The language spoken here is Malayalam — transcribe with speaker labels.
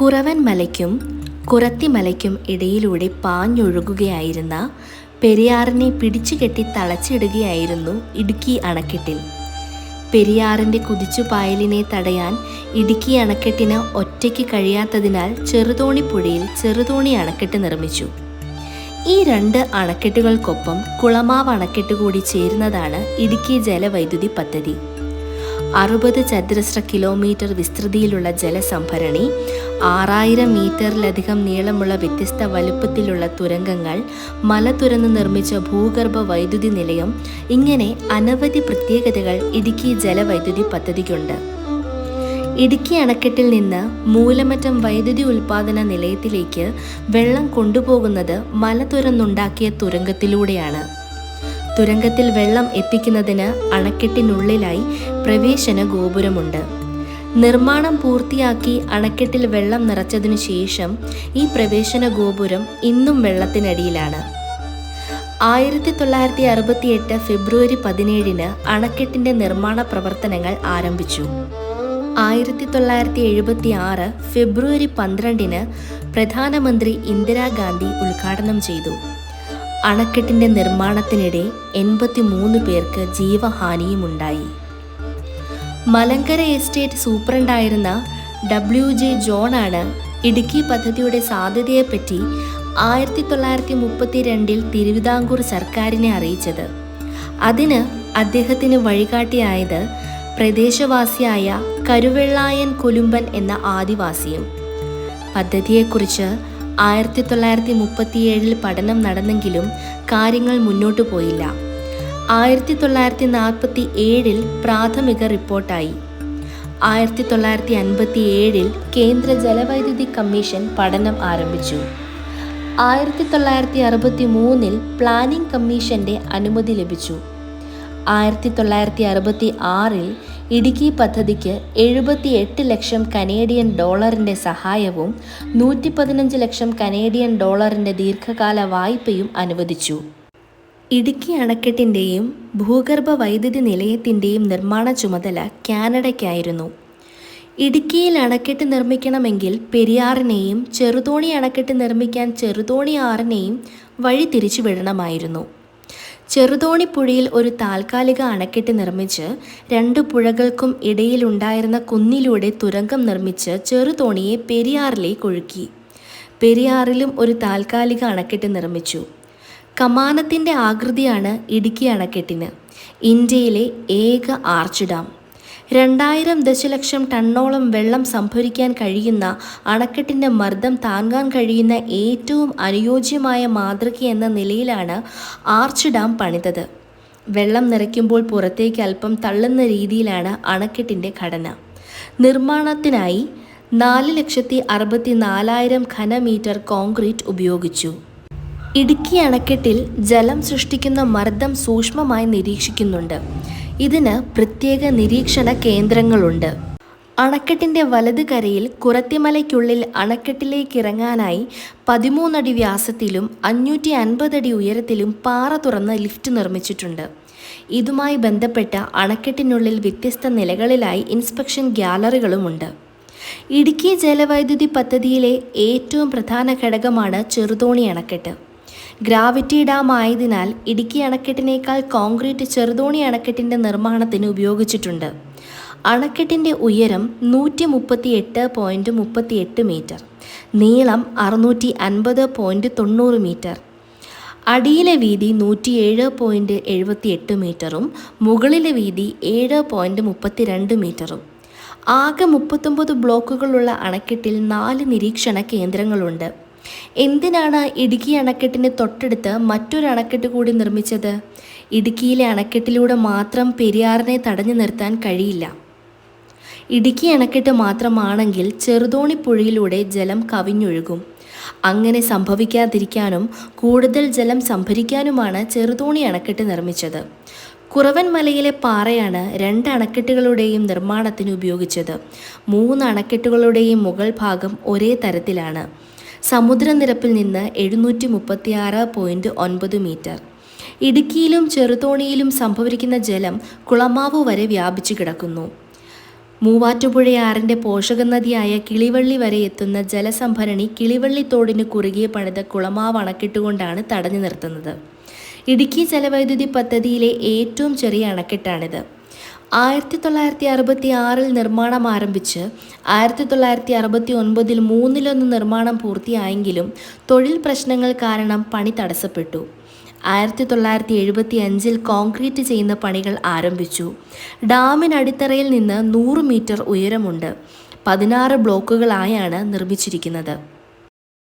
Speaker 1: കുറവൻ മലയ്ക്കും കുറത്തിമലയ്ക്കും ഇടയിലൂടെ പാഞ്ഞൊഴുകുകയായിരുന്ന പെരിയാറിനെ പിടിച്ചുകെട്ടി തളച്ചിടുകയായിരുന്നു ഇടുക്കി അണക്കെട്ടിൽ. പെരിയാറിൻ്റെ കുതിച്ചുപായലിനെ തടയാൻ ഇടുക്കി അണക്കെട്ടിന് ഒറ്റയ്ക്ക് കഴിയാത്തതിനാൽ ചെറുതോണിപ്പുഴയിൽ ചെറുതോണി അണക്കെട്ട് നിർമ്മിച്ചു. ഈ രണ്ട് അണക്കെട്ടുകൾക്കൊപ്പം കുളമാവ് അണക്കെട്ട് കൂടി ചേരുന്നതാണ് ഇടുക്കി ജലവൈദ്യുതി പദ്ധതി. 60 ചതുരശ്ര കിലോമീറ്റർ വിസ്തൃതിയിലുള്ള ജലസംഭരണി, 6000 മീറ്ററിലധികം നീളമുള്ള വ്യത്യസ്ത വലുപ്പത്തിലുള്ള തുരങ്കങ്ങൾ, മല തുരന്ന് നിർമ്മിച്ച ഭൂഗർഭ വൈദ്യുതി നിലയം, ഇങ്ങനെ അനവധി പ്രത്യേകതകൾ ഇടുക്കി ജലവൈദ്യുതി പദ്ധതിക്കുണ്ട്. ഇടുക്കി അണക്കെട്ടിൽ നിന്ന് മൂലമറ്റം വൈദ്യുതി ഉൽപാദന നിലയത്തിലേക്ക് വെള്ളം കൊണ്ടുപോകുന്നത് മല തുരന്നുണ്ടാക്കിയ തുരങ്കത്തിലൂടെയാണ്. തുരങ്കത്തിൽ വെള്ളം എത്തിക്കുന്നതിന് അണക്കെട്ടിനുള്ളിലായി പ്രവേശന ഗോപുരമുണ്ട്. നിർമ്മാണം പൂർത്തിയാക്കി അണക്കെട്ടിൽ വെള്ളം നിറച്ചതിനു ശേഷം ഈ പ്രവേശന ഗോപുരം ഇന്നും വെള്ളത്തിനടിയിലാണ്. 1968 ഫെബ്രുവരി 17 അണക്കെട്ടിന്റെ നിർമ്മാണ പ്രവർത്തനങ്ങൾ ആരംഭിച്ചു. 1976 ഫെബ്രുവരി 12 പ്രധാനമന്ത്രി ഇന്ദിരാഗാന്ധി ഉദ്ഘാടനം ചെയ്തു. അണക്കെട്ടിന്റെ നിർമ്മാണത്തിനിടെ 83 പേർക്ക് ജീവഹാനിയുമുണ്ടായി. മലങ്കര എസ്റ്റേറ്റ് സൂപ്രണ്ടായിരുന്ന WJ ജോണാണ് ഇടുക്കി പദ്ധതിയുടെ സാധ്യതയെപ്പറ്റി 1932 തിരുവിതാംകൂർ സർക്കാരിനെ അറിയിച്ചത്. അതിന് അദ്ദേഹത്തിന് വഴികാട്ടിയായത് പ്രദേശവാസിയായ കരുവെള്ളായൻ കൊലുമ്പൻ എന്ന ആദിവാസിയും. പദ്ധതിയെക്കുറിച്ച് 1937 പഠനം നടന്നെങ്കിലും കാര്യങ്ങൾ മുന്നോട്ടു പോയില്ല. 1947 പ്രാഥമിക റിപ്പോർട്ടായി. 1957 കേന്ദ്ര ജലവൈദ്യുതി കമ്മീഷൻ പഠനം ആരംഭിച്ചു. 1963 പ്ലാനിംഗ് കമ്മീഷന്റെ അനുമതി ലഭിച്ചു. 1966 ഇടുക്കി പദ്ധതിക്ക് 78 ലക്ഷം കനേഡിയൻ ഡോളറിന്റെ സഹായവും 115 ലക്ഷം കനേഡിയൻ ഡോളറിന്റെ ദീർഘകാല വായ്പയും അനുവദിച്ചു. ഇടുക്കി അണക്കെട്ടിന്റെയും ഭൂഗർഭ വൈദ്യുതി നിലയത്തിന്റെയും നിർമ്മാണ ചുമതല കാനഡയ്ക്കായിരുന്നു. ഇടുക്കിയിൽ അണക്കെട്ട് നിർമ്മിക്കണമെങ്കിൽ പെരിയാറിനെയും ചെറുതോണി അണക്കെട്ട് നിർമ്മിക്കാൻ ചെറുതോണി ആറിനെയും വഴി തിരിച്ചുവിടണമായിരുന്നു. ചെറുതോണിപ്പുഴയിൽ ഒരു താൽക്കാലിക അണക്കെട്ട് നിർമ്മിച്ച് 2 പുഴകൾക്കും ഇടയിലുണ്ടായിരുന്ന കുന്നിലൂടെ തുരങ്കം നിർമ്മിച്ച് ചെറുതോണിയെ പെരിയാറിലേക്ക് ഒഴുക്കി. പെരിയാറിലും ഒരു താൽക്കാലിക അണക്കെട്ട് നിർമ്മിച്ചു. കമാനത്തിൻ്റെ ആകൃതിയാണ് ഇടുക്കി അണക്കെട്ടിന്. ഇന്ത്യയിലെ ഏക ആർച്ച് ഡാം. 2000 ദശലക്ഷം ടണ്ണോളം വെള്ളം സംഭരിക്കാൻ കഴിയുന്ന അണക്കെട്ടിൻ്റെ മർദ്ദം താങ്ങാൻ കഴിയുന്ന ഏറ്റവും അനുയോജ്യമായ മാതൃക എന്ന നിലയിലാണ് ആർച്ച് ഡാം പണിതത്. വെള്ളം നിറയ്ക്കുമ്പോൾ പുറത്തേക്ക് അല്പം തള്ളുന്ന രീതിയിലാണ് അണക്കെട്ടിൻ്റെ ഘടന. നിർമ്മാണത്തിനായി 4,64,000 ഘനമീറ്റർ കോൺക്രീറ്റ് ഉപയോഗിച്ചു. ഇടുക്കി അണക്കെട്ടിൽ ജലം സൃഷ്ടിക്കുന്ന മർദ്ദം സൂക്ഷ്മമായി നിരീക്ഷിക്കുന്നുണ്ട്. ഇതിന് പ്രത്യേക നിരീക്ഷണ കേന്ദ്രങ്ങളുണ്ട്. അണക്കെട്ടിൻ്റെ വലത് കരയിൽ കുറത്തിമലയ്ക്കുള്ളിൽ അണക്കെട്ടിലേക്ക് ഇറങ്ങാനായി 13 അടി വ്യാസത്തിലും 550 അടി ഉയരത്തിലും പാറ തുറന്ന് ലിഫ്റ്റ് നിർമ്മിച്ചിട്ടുണ്ട്. ഇതുമായി ബന്ധപ്പെട്ട അണക്കെട്ടിനുള്ളിൽ വ്യത്യസ്ത നിലകളിലായി ഇൻസ്പെക്ഷൻ ഗ്യാലറികളുമുണ്ട്. ഇടുക്കി ജലവൈദ്യുതി പദ്ധതിയിലെ ഏറ്റവും പ്രധാന ഘടകമാണ് ചെറുതോണി അണക്കെട്ട്. ഗ്രാവിറ്റി ഡാം ആയതിനാൽ ഇടുക്കി അണക്കെട്ടിനേക്കാൾ കോൺക്രീറ്റ് ചെറുതോണി അണക്കെട്ടിൻ്റെ നിർമ്മാണത്തിന് ഉപയോഗിച്ചിട്ടുണ്ട്. അണക്കെട്ടിൻ്റെ ഉയരം 138.38 മീറ്റർ, നീളം 650.90 മീറ്റർ, അടിയിലെ വീതി 107.78 മീറ്ററും മുകളിലെ വീതി 7.32 മീറ്ററും. ആകെ 39 ബ്ലോക്കുകളുള്ള അണക്കെട്ടിൽ 4 നിരീക്ഷണ കേന്ദ്രങ്ങളുണ്ട്. എന്തിനാണ് ഇടുക്കി അണക്കെട്ടിന് തൊട്ടടുത്ത് മറ്റൊരു അണക്കെട്ട് കൂടി നിർമ്മിച്ചത്? ഇടുക്കിയിലെ അണക്കെട്ടിലൂടെ മാത്രം പെരിയാറിനെ തടഞ്ഞു നിർത്താൻ കഴിയില്ല. ഇടുക്കി അണക്കെട്ട് മാത്രമാണെങ്കിൽ ചെറുതോണിപ്പുഴയിലൂടെ ജലം കവിഞ്ഞൊഴുകും. അങ്ങനെ സംഭവിക്കാതിരിക്കാനും കൂടുതൽ ജലം സംഭരിക്കാനുമാണ് ചെറുതോണി അണക്കെട്ട് നിർമ്മിച്ചത്. കുറവൻ മലയിലെ പാറയാണ് 2 അണക്കെട്ടുകളുടെയും നിർമ്മാണത്തിന് ഉപയോഗിച്ചത്. 3 അണക്കെട്ടുകളുടെയും മുകൾ ഭാഗം ഒരേ തരത്തിലാണ്. സമുദ്രനിരപ്പിൽ നിന്ന് 736.9 മീറ്റർ. ഇടുക്കിയിലും ചെറുതോണിയിലും സംഭരിക്കുന്ന ജലം കുളമാവ് വരെ വ്യാപിച്ചു കിടക്കുന്നു. മൂവാറ്റുപുഴയാറിൻ്റെ പോഷകനദിയായ കിളിവള്ളി വരെ എത്തുന്ന ജലസംഭരണി കിളിവള്ളി തോടിന് കുറുകെ പണിത കുളമാവ് അണക്കെട്ടുകൊണ്ടാണ് തടഞ്ഞു നിർത്തുന്നത്. ഇടുക്കി ജലവൈദ്യുതി പദ്ധതിയിലെ ഏറ്റവും ചെറിയ അണക്കെട്ടാണിത്. 1966 നിർമ്മാണം ആരംഭിച്ച് 1969 മൂന്നിലൊന്ന് നിർമ്മാണം പൂർത്തിയായെങ്കിലും തൊഴിൽ പ്രശ്നങ്ങൾ കാരണം പണി തടസ്സപ്പെട്ടു. 1975 കോൺക്രീറ്റ് ചെയ്യുന്ന പണികൾ ആരംഭിച്ചു. ഡാമിനടിത്തറയിൽ നിന്ന് 100 മീറ്റർ ഉയരമുണ്ട്. 16 ബ്ലോക്കുകളായാണ് നിർമ്മിച്ചിരിക്കുന്നത്.